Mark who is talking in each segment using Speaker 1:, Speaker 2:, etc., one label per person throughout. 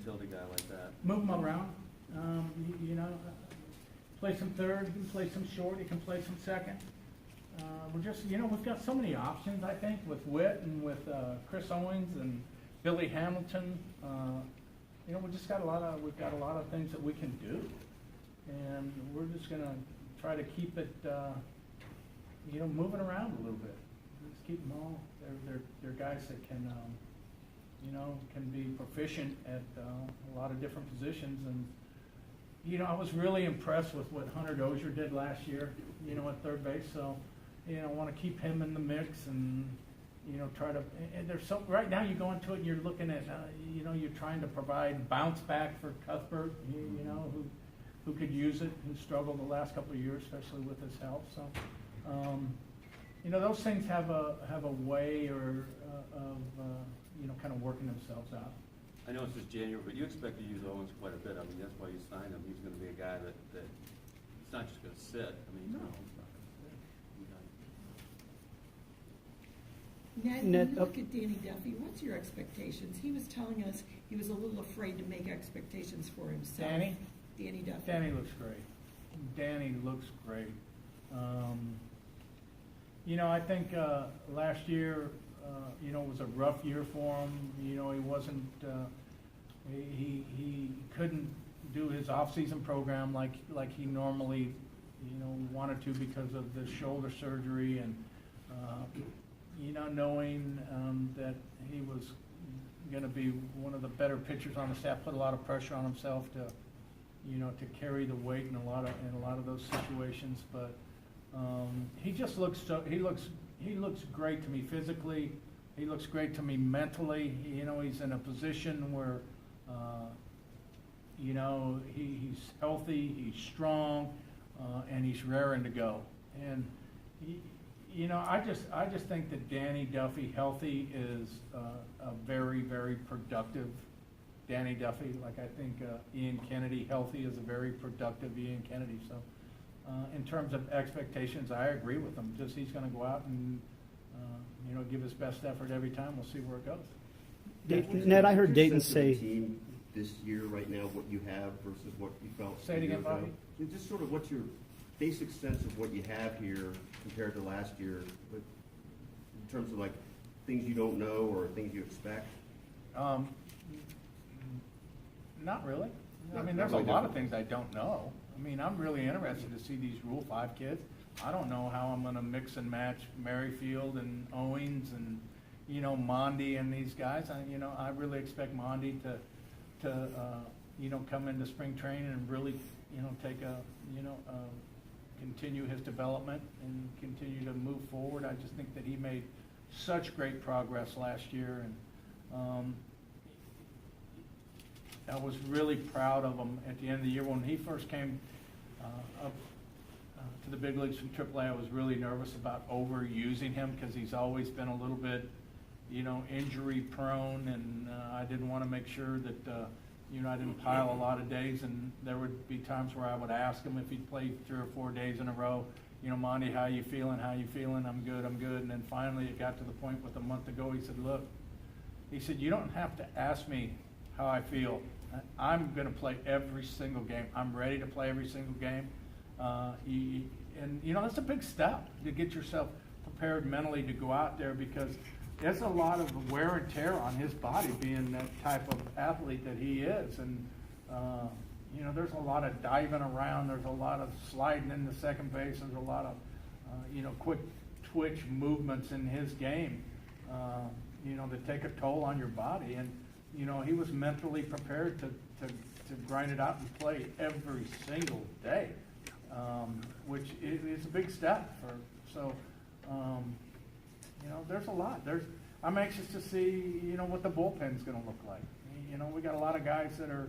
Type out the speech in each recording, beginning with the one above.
Speaker 1: utility guy like that?
Speaker 2: Move him around. You know, play some third, he can play some short, he can play some second. We're just, you know, we've got so many options, I think, with Witt and with Chris Owens and Billy Hamilton. You know, we've got a lot of things that we can do. And we're just gonna try to keep it, you know, moving around a little bit. Just keep them all, they're guys that can, you know, can be proficient at a lot of different positions. And, you know, I was really impressed with what Hunter Dozier did last year, you know, at third base. So, you know, I want to keep him in the mix and, you know, try to, and there's so, right now you go into it and you're looking at, you know, you're trying to provide bounce back for Cuthbert, you know, who could use it, who struggled the last couple of years, especially with his health. So, you know, those things have a way of, you know, kind of working themselves out.
Speaker 1: I know it's just January, but you expect to use Owens quite a bit. I mean, that's why you signed him. He's going to be a guy that he's not just going to sit. I mean,
Speaker 2: No.
Speaker 1: he's not going to sit.
Speaker 3: Ned, when you look at Danny Duffy, what's your expectations? He was telling us he was a little afraid to make expectations for himself. Danny Duffy.
Speaker 2: Danny looks great. Danny looks great. You know, I think last year, you know, was a rough year for him. You know, he wasn't, he couldn't do his off-season program like he normally, you know, wanted to because of the shoulder surgery and, you know, knowing that he was going to be one of the better pitchers on the staff, put a lot of pressure on himself to, you know, to carry the weight in a lot of those situations. But he just looks he looks great to me physically. He looks great to me mentally. You know, he's in a position where, you know, he's healthy, he's strong, and he's raring to go. And you know, I just think that Danny Duffy healthy is a very, very productive Danny Duffy. Like I think Ian Kennedy healthy is a very productive Ian Kennedy. So in terms of expectations, I agree with him. Just he's going to go out and you know, give his best effort every time. We'll see where it goes.
Speaker 4: Ned, I heard Dayton say
Speaker 5: team this year right now, what you have versus what you felt.
Speaker 2: Say it again, Bobby.
Speaker 5: Just sort of what's your basic sense of what you have here compared to last year, in terms of like things you don't know or things you expect?
Speaker 2: Not really. I mean, there's a lot of things I don't know. I mean, I'm really interested to see these Rule 5 kids. I don't know how I'm going to mix and match Merrifield and Owens and, you know, Mondi and these guys. You know, I really expect Mondi to you know, come into spring training and really, you know, take a, you know, continue his development and continue to move forward. I just think that he made such great progress last year, and I was really proud of him at the end of the year. When he first came up to the big leagues from AAA, I was really nervous about overusing him because he's always been a little bit, you know, injury prone, and I didn't want to make sure that, you know, I didn't pile a lot of days, and there would be times where I would ask him if he'd played 3 or 4 days in a row, you know, Monty, how you feeling? How you feeling? I'm good. And then finally it got to the point with a month ago, he said, look, he said, you don't have to ask me how I feel. I'm going to play every single game. I'm ready to play every single game. And, you know, that's a big step to get yourself prepared mentally to go out there, because there's a lot of wear and tear on his body being that type of athlete that he is. And, you know, there's a lot of diving around. There's a lot of sliding into second base. There's a lot of, you know, quick twitch movements in his game, you know, that take a toll on your body. And, you know, he was mentally prepared to grind it out and play every single day, which is a big step. You know, there's a lot. I'm anxious to see, you know, what the bullpen's going to look like. You know, we got a lot of guys that are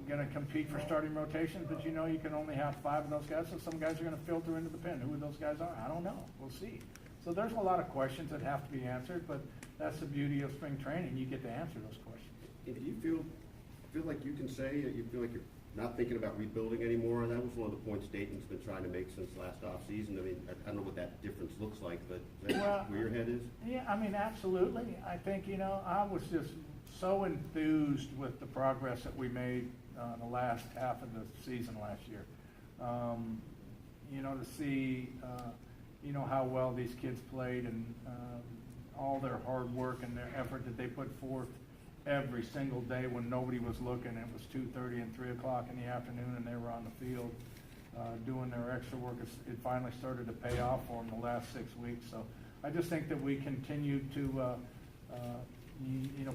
Speaker 2: going to compete for starting rotations, but you know, you can only have 5 of those guys, so some guys are going to filter into the pen. Who those guys are, I don't know. We'll see. So there's a lot of questions that have to be answered, but that's the beauty of spring training. You get to answer those questions.
Speaker 5: And do you feel like you can say that you feel like you're not thinking about rebuilding anymore? That was one of the points Dayton's been trying to make since last offseason. I mean, I don't know what that difference looks like, but is that where your head is?
Speaker 2: Yeah, I mean, absolutely. I think, you know, I was just so enthused with the progress that we made the last half of the season last year. To see, how well these kids played and all their hard work and their effort that they put forth every single day when nobody was looking. It was 2:30 and 3 o'clock in the afternoon, and they were on the field doing their extra work. It finally started to pay off for them the last 6 weeks. So I just think that we continue to,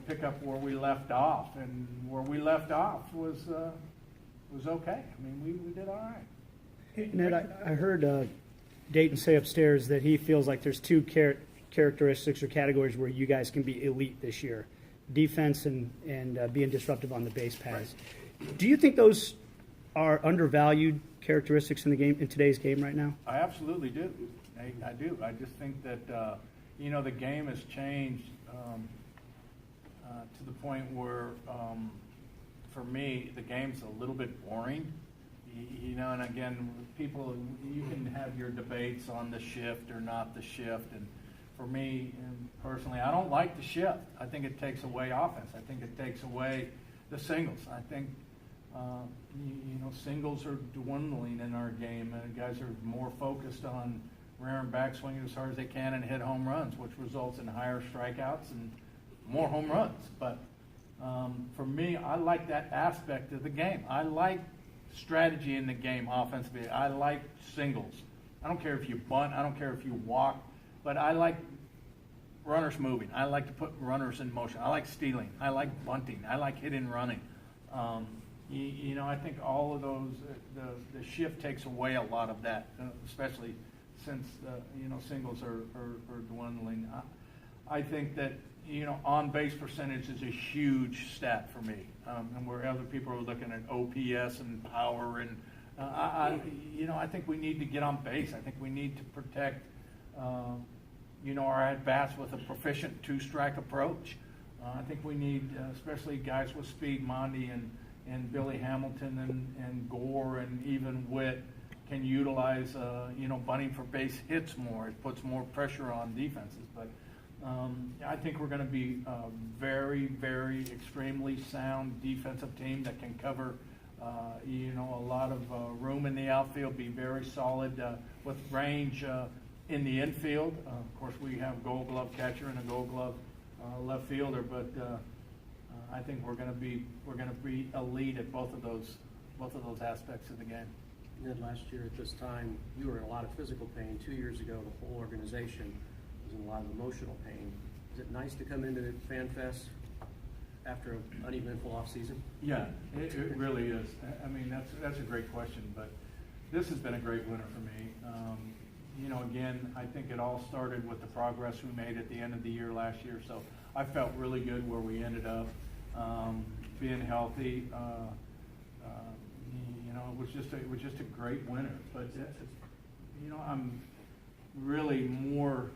Speaker 2: pick up where we left off, and where we left off was okay. I mean, we did all right.
Speaker 4: Ned, I heard Dayton say upstairs that he feels like there's two characteristics or categories where you guys can be elite this year: defense and being disruptive on the base paths. Right. Do you think those are undervalued characteristics in today's game right now?
Speaker 2: I absolutely do. I do. I just think that the game has changed to the point where, for me, the game's a little bit boring. And again, people, you can have your debates on the shift or not the shift. And for me, personally, I don't like the shift. I think it takes away offense. I think it takes away the singles. I think, singles are dwindling in our game, and guys are more focused on rearing back, swinging as hard as they can, and hit home runs, which results in higher strikeouts and more home runs. But for me, I like that aspect of the game. I like strategy in the game offensively. I like singles. I don't care if you bunt. I don't care if you walk. But I like runners moving. I like to put runners in motion. I like stealing. I like bunting. I like hit and running. I think all of those, the shift takes away a lot of that, especially since singles are dwindling. I think that on base percentage is a huge stat for me, and where other people are looking at OPS and power, and I think we need to get on base. I think we need to protect our at bats with a proficient two-strike approach. I think we need, especially guys with speed, Mondi and Billy Hamilton and Gore and even Witt, can utilize bunting for base hits more. It puts more pressure on defenses, but I think we're going to be a very, very extremely sound defensive team that can cover a lot of room in the outfield, be very solid with range in the infield. Of course, we have Gold Glove catcher and a Gold Glove left fielder, but I think we're going to be elite at both of those aspects of the game.
Speaker 6: Ned, last year at this time, you were in a lot of physical pain. 2 years ago, the whole organization was in a lot of emotional pain. Is it nice to come into the Fan Fest after an uneventful off season?
Speaker 2: Yeah, it really is. I mean, that's a great question, but this has been a great winter for me. Again, I think it all started with the progress we made at the end of the year last year. So I felt really good where we ended up, being healthy. It was just a great winter. But I'm really more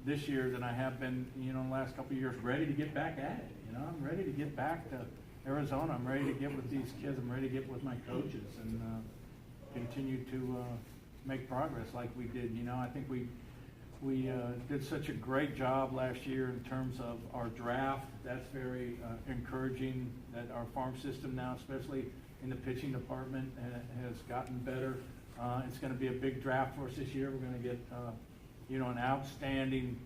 Speaker 2: this year than I have been, in the last couple of years, ready to get back at it. I'm ready to get back to Arizona. I'm ready to get with these kids. I'm ready to get with my coaches and continue to make progress like we did. I think we did such a great job last year in terms of our draft. That's very encouraging that our farm system now, especially in the pitching department, has gotten better. It's going to be a big draft for us this year. We're going to get an outstanding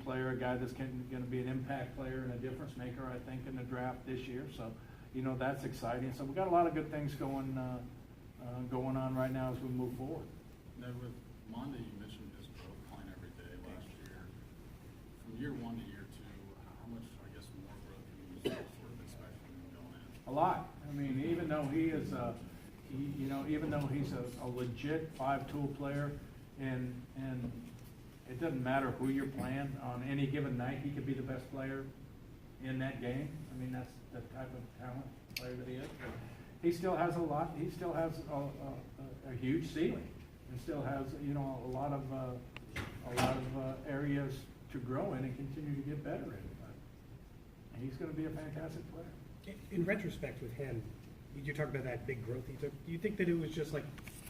Speaker 2: player, a guy that's going to be an impact player and a difference maker, I think, in the draft this year. So, that's exciting. So we've got a lot of good things going on right now as we move forward.
Speaker 7: Now, with Mondi, you mentioned his growth plan every day last year. From year one to year two, how much, more growth can you sort of expect from him going in?
Speaker 2: A lot. I mean, even though he is even though he's a legit five-tool player, and it doesn't matter who you're playing on any given night, he could be the best player in that game. I mean, that's the type of talent player that he is. But he still has a lot. He still has a huge ceiling, and still has a lot of areas to grow in and continue to get better in. But he's going to be a fantastic player.
Speaker 8: In retrospect with him, you talk about that big growth he took. Do you think that it was just like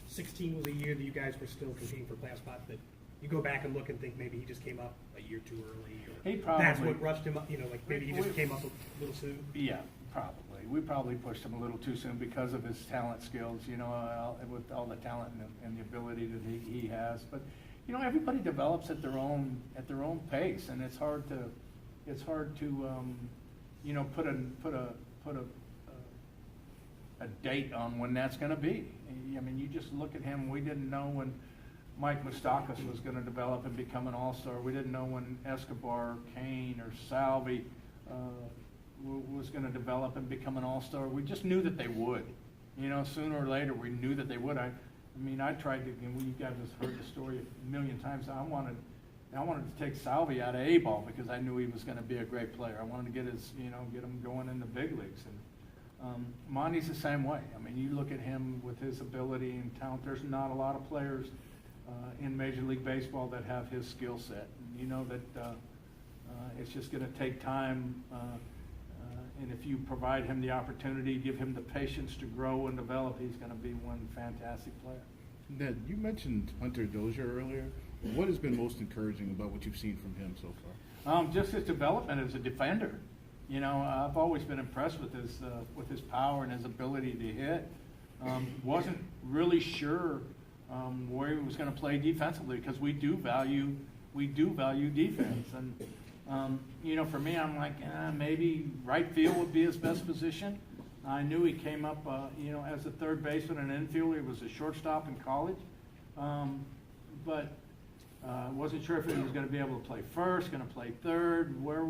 Speaker 8: 16 was a year that you guys were still competing for playoff spot, that you go back and look and think maybe he just came up a year too early, or
Speaker 2: He probably-
Speaker 8: that's what rushed him up, like maybe he just came up a little soon?
Speaker 2: Yeah, probably. We probably pushed him a little too soon because of his talent skills, with all the talent and the ability that he has. But, everybody develops at their own pace, and it's hard to put a date on when that's going to be. I mean, you just look at him. We didn't know when Mike Moustakas was going to develop and become an all-star. We didn't know when Escobar, Kane, or Salvi was going to develop and become an all-star. We just knew that they would. Sooner or later, we knew that they would. I tried to, and you guys have heard the story a million times. I wanted to take Salvi out of A-ball because I knew he was going to be a great player. I wanted to get him going in the big leagues. And Monty's the same way. I mean, you look at him with his ability and talent. There's not a lot of players in Major League Baseball that have his skill set. And you know that it's just going to take time. And if you provide him the opportunity, give him the patience to grow and develop, he's going to be one fantastic player.
Speaker 9: Ned, you mentioned Hunter Dozier earlier. What has been most encouraging about what you've seen from him so far?
Speaker 2: Just his development as a defender. I've always been impressed with his power and his ability to hit. Wasn't really sure where he was going to play defensively because we do value defense. And for me, I'm like, maybe right field would be his best position. I knew he came up, as a third baseman and infielder. He was a shortstop in college, but wasn't sure if he was going to be able to play first, going to play third. Where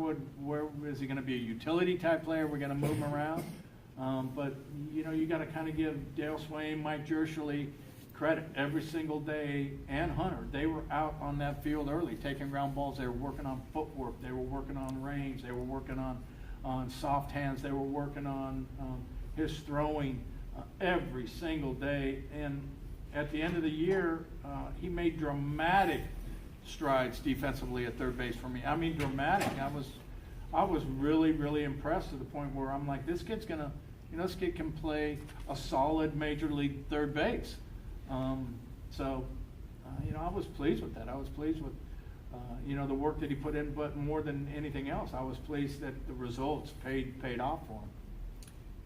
Speaker 2: is he going to be a utility type player? We're going to move him around, but you got to kind of give Dale Swain, Mike Jershely credit every single day, and Hunter. They were out on that field early, taking ground balls. They were working on footwork. They were working on range. They were working on soft hands. They were working on his throwing every single day. And at the end of the year, he made dramatic strides defensively at third base for me. I mean, dramatic. I was really, really impressed to the point where I'm like, this kid can play a solid major league third base. I was pleased with that. I was pleased with, the work that he put in, but more than anything else, I was pleased that the results paid off for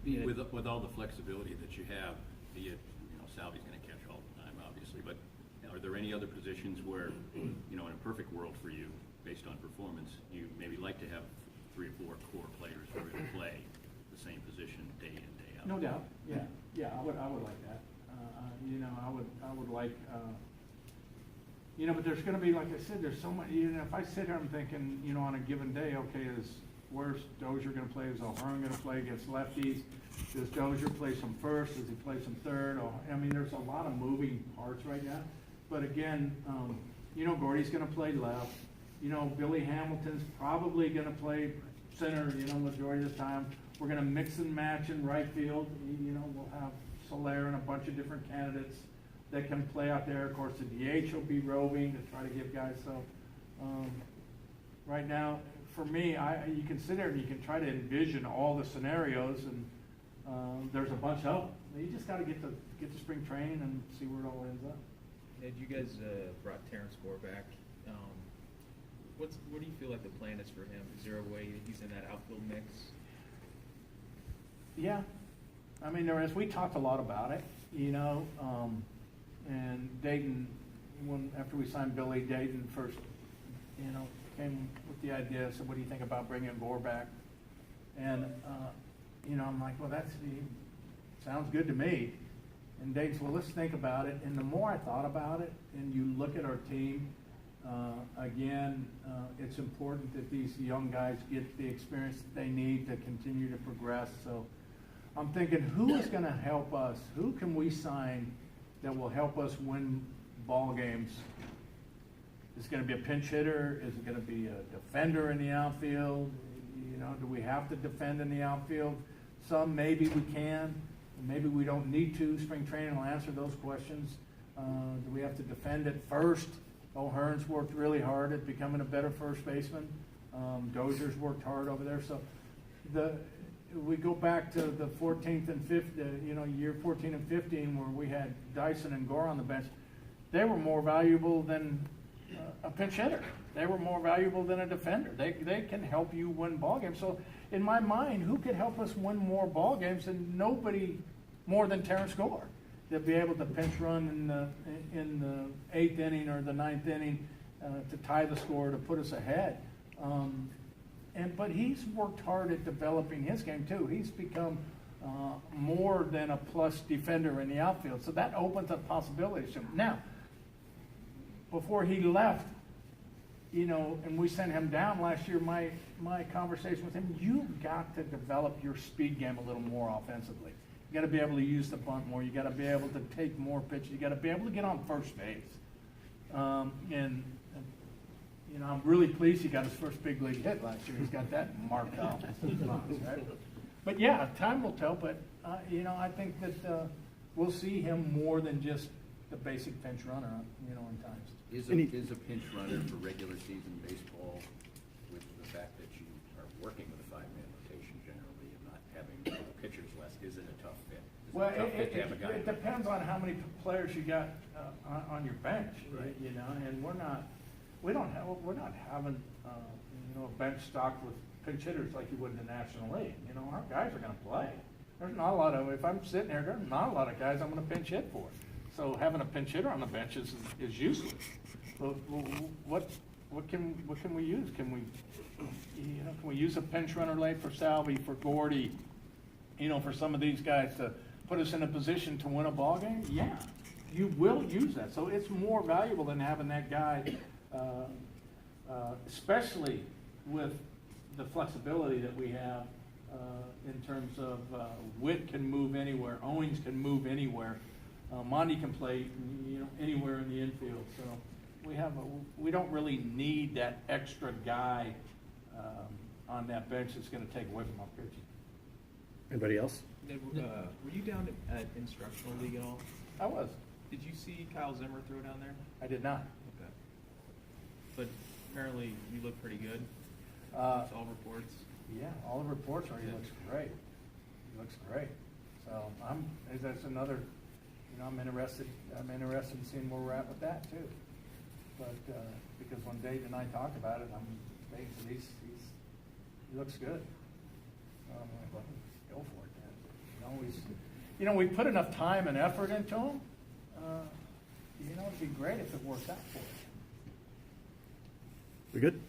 Speaker 2: him.
Speaker 10: With all the flexibility that you have, be it, Salvi's going to catch all the time, obviously, but are there any other positions where, in a perfect world for you, based on performance, you maybe like to have 3 or 4 core players who are going to play the same position day in, day out?
Speaker 2: No doubt. Yeah, I would like that. I would like, but there's going to be, like I said, there's so much. If I sit here, I'm thinking, on a given day, okay, where's Dozier going to play? Is O'Hearn going to play against lefties? Does Dozier play some first? Does he play some third? There's a lot of moving parts right now. But again, Gordy's going to play left. Billy Hamilton's probably going to play center, majority of the time. We're going to mix and match in right field. We'll have Soler and a bunch of different candidates that can play out there. Of course, the DH will be roving to try to give guys. So right now, for me, you can sit there and you can try to envision all the scenarios, and there's a bunch of them. You just got to get to spring training and see where it all ends up.
Speaker 11: Ned, you guys brought Terrence Gore back. What do you feel like the plan is for him? Is there a way that he's in that outfield mix?
Speaker 2: Yeah. There is. We talked a lot about it, and Dayton, after we signed Billy, Dayton first, came with the idea, said, what do you think about bringing Gore back? And, I'm like, well, sounds good to me. And Dayton said, well, let's think about it. And the more I thought about it, and you look at our team, again, it's important that these young guys get the experience that they need to continue to progress. So I'm thinking, who is going to help us? Who can we sign that will help us win ball games? Is it going to be a pinch hitter? Is it going to be a defender in the outfield? Do we have to defend in the outfield? Some maybe we can. Maybe we don't need to. Spring training will answer those questions. Do we have to defend at first? O'Hearn's worked really hard at becoming a better first baseman. Dozier's worked hard over there. So we go back to the 14th and 15th, year 14 and 15, where we had Dyson and Gore on the bench. They were more valuable than a pinch hitter. They were more valuable than a defender. They can help you win ball games. So in my mind, who could help us win more ball games than nobody more than Terrence Gore? To be able to pinch run in the 8th inning or the 9th inning to tie the score, to put us ahead. But he's worked hard at developing his game too. He's become more than a plus defender in the outfield. So that opens up possibilities to him. Now, before he left, and we sent him down last year, my conversation with him, you've got to develop your speed game a little more offensively. You got to be able to use the bunt more. You got to be able to take more pitches. You got to be able to get on first base. I'm really pleased he got his first big league hit last year. He's got that marked off. Right? But yeah, time will tell. But I think that we'll see him more than just the basic pinch runner. In times.
Speaker 10: Is a pinch runner for regular season baseball, with the fact that you are working with a 5-man rotation generally and not having pitchers less, is it a tough fit?
Speaker 2: Well, it depends on how many players you got on your bench,
Speaker 10: right?
Speaker 2: And we're not having a bench stocked with pinch hitters like you would in the National League. Our guys are going to play. There's not a lot of, if I'm sitting there, there's not a lot of guys I'm going to pinch hit for. So having a pinch hitter on the bench is useless. So what can we use? Can we use a pinch runner late for Salvi, for Gordy, for some of these guys to put us in a position to win a ball game? Yeah, you will use that. So it's more valuable than having that guy, especially with the flexibility that we have in terms of Witt can move anywhere, Owens can move anywhere, Monty can play anywhere in the infield. So we don't really need that extra guy on that bench that's going to take away from our pitching.
Speaker 5: Anybody else?
Speaker 11: Ned, were you down at instructional league at all?
Speaker 2: I was.
Speaker 11: Did you see Kyle Zimmer throw down there?
Speaker 2: I did not.
Speaker 11: Okay. But apparently you look pretty good. It's all reports.
Speaker 2: Yeah, all the reports are he looks great. He looks great. So that's another. I'm interested in seeing where we're at with that too. But because when Dave and I talked about it, I'm thinking he looks good. So I'm like, well, go for it, man. We put enough time and effort into him. It'd be great if it worked out for us.
Speaker 5: We good?